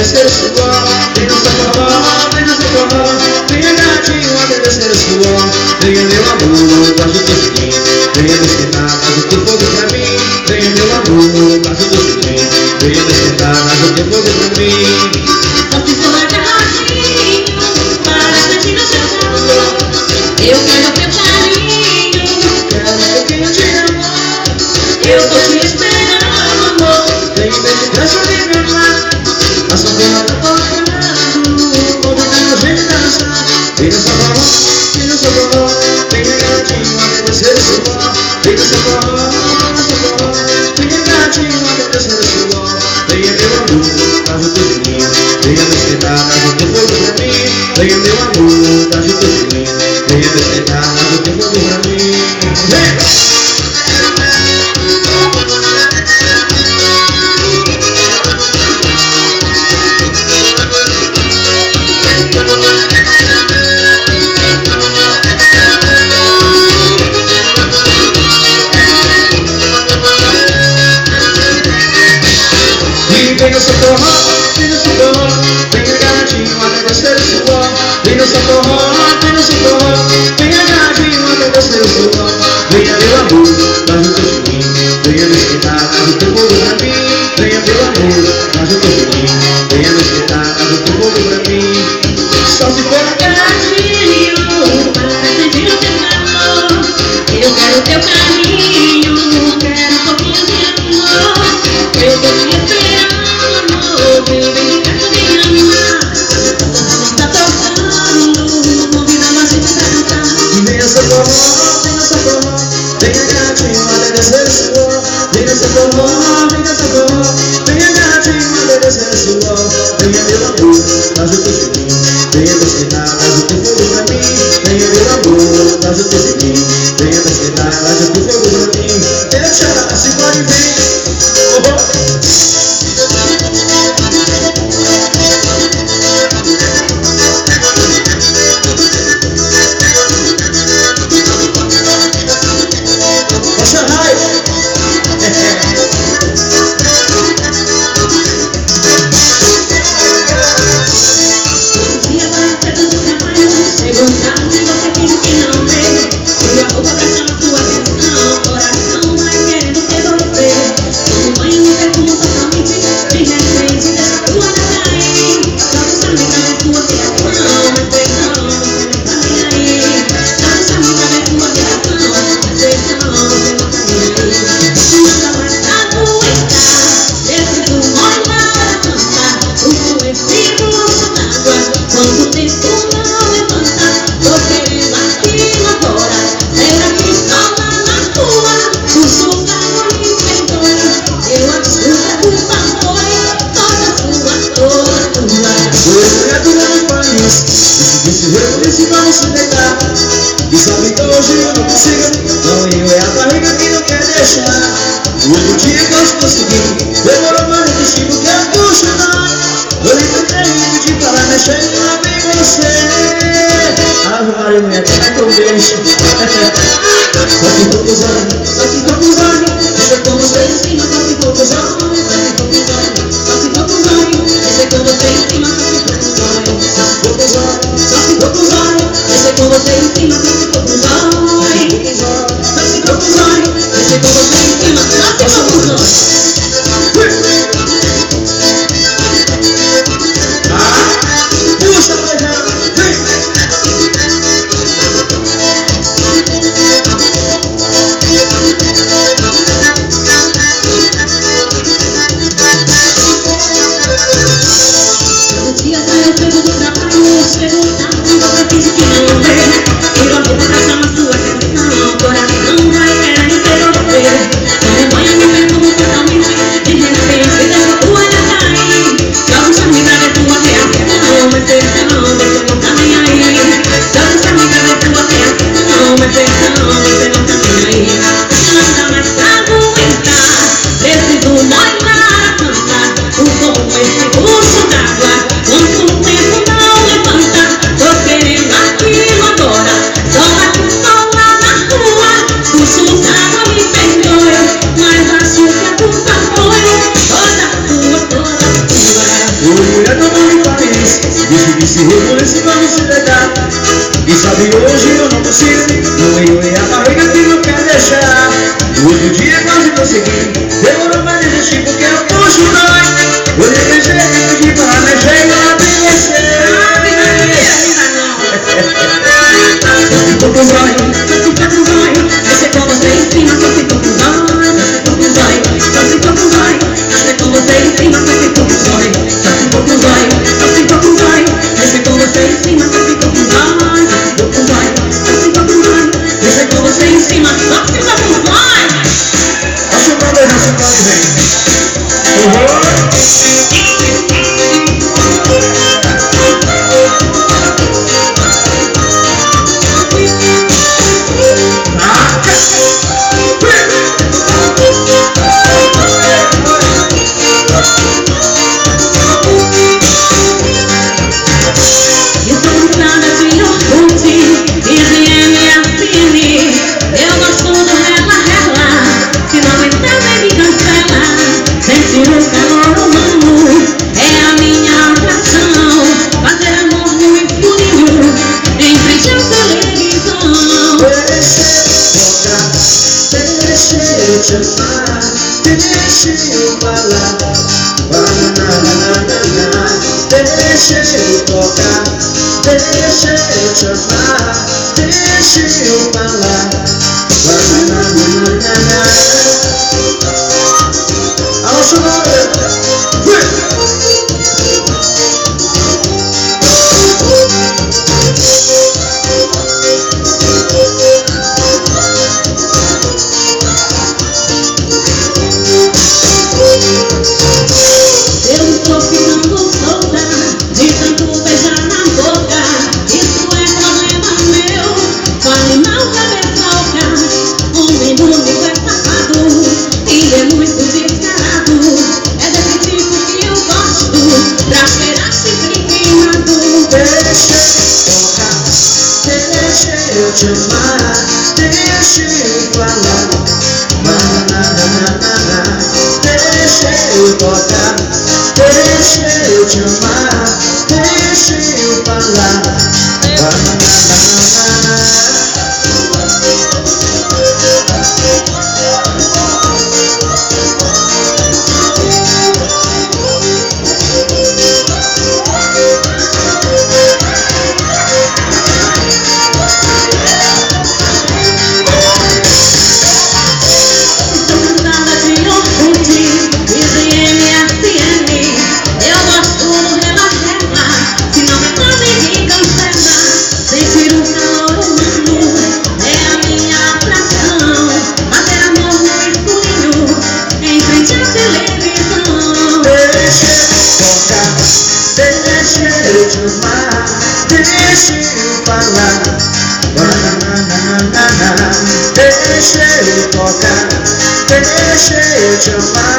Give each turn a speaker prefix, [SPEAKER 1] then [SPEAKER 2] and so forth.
[SPEAKER 1] descer o suor. Vem no seu forró, vem no seu forró. Venha gatinho, até descer o suor. Venha meu amor, gosto do filhinho. Venha me esquentar, faz o teu fogo pra mim. Venha meu amor, gosto do filhinho. Venha me esquentar, faz o teu fogo pra mim.
[SPEAKER 2] Você for gatinho, para sentir o seu sabor. Eu quero teu carinho,
[SPEAKER 1] quero um pouquinho de amor.
[SPEAKER 2] eu tô te esperando, amor.
[SPEAKER 1] Vem depressa de me amar. A sanfona tá tocando, ouve meu jeito de dançar. Vem no seu forró, vem no seu forró. Venha gatinho, até descer o suor. Vem no seu forró, no seu forró. Venha gatinho, até descer o suor. Venha meu amor, faz o teu filhinho. Venha me esquentar, faz o teu fogo pra mim. Venha meu amor, faz o teu filhinho. Venha me esquentar, faz o teu fogo pra mim. Vem! Vem no seu forró, vem no seu forró. Venha gatinho, até descer o suor. Vem no seu forró, vem no seu forró. Venha gatinho, até descer o suor. Venha meu amor, faz o teu filhinho. Venha me esquentar, faz o teu fogo pra mim. Venha meu amor, faz o teu filhinho. Venha me esquentar, faz o teu fogo pra mim. Só se for
[SPEAKER 2] Gatinho, para sentir o teu sabor. Eu quero teu carinho, quero um pouquinho de amor. Eu tô te esperando, amor. Vem de perto de me amar. Tá tocando, convidando a gente pra dançar.
[SPEAKER 1] vem no seu forró, vem no seu forró. Venha gatinho, até descer o suor. Vem no seu forró, vem no seu forró. Venha gatinho, até descer o suor. Venha meu amor, faz o teu filhinho. Venha me esquentar, faz o teu fogo pra mim. Venha meu amor, faz o teu filhinho. Venha me esquentar, faz o teu fogo pra mim. Deixa, se pode vir. Poxa, raio!
[SPEAKER 2] Dia vai cedo do trabalho, chegou tarde, você finge que não vê. Sua roupa prestando sua atenção, coração vai querendo ter você.
[SPEAKER 1] eu te amar, deixa eu falar. Deixa eu tocar, deixa eu te amar, deixa eu falar. Alô, Sonora! Eu te amar, deixa eu falar. Deixa eu tocar, deixa eu te amar, deixa eu falar. Eu te amar, deixa eu falar. Deixa eu tocar, deixa eu te amar.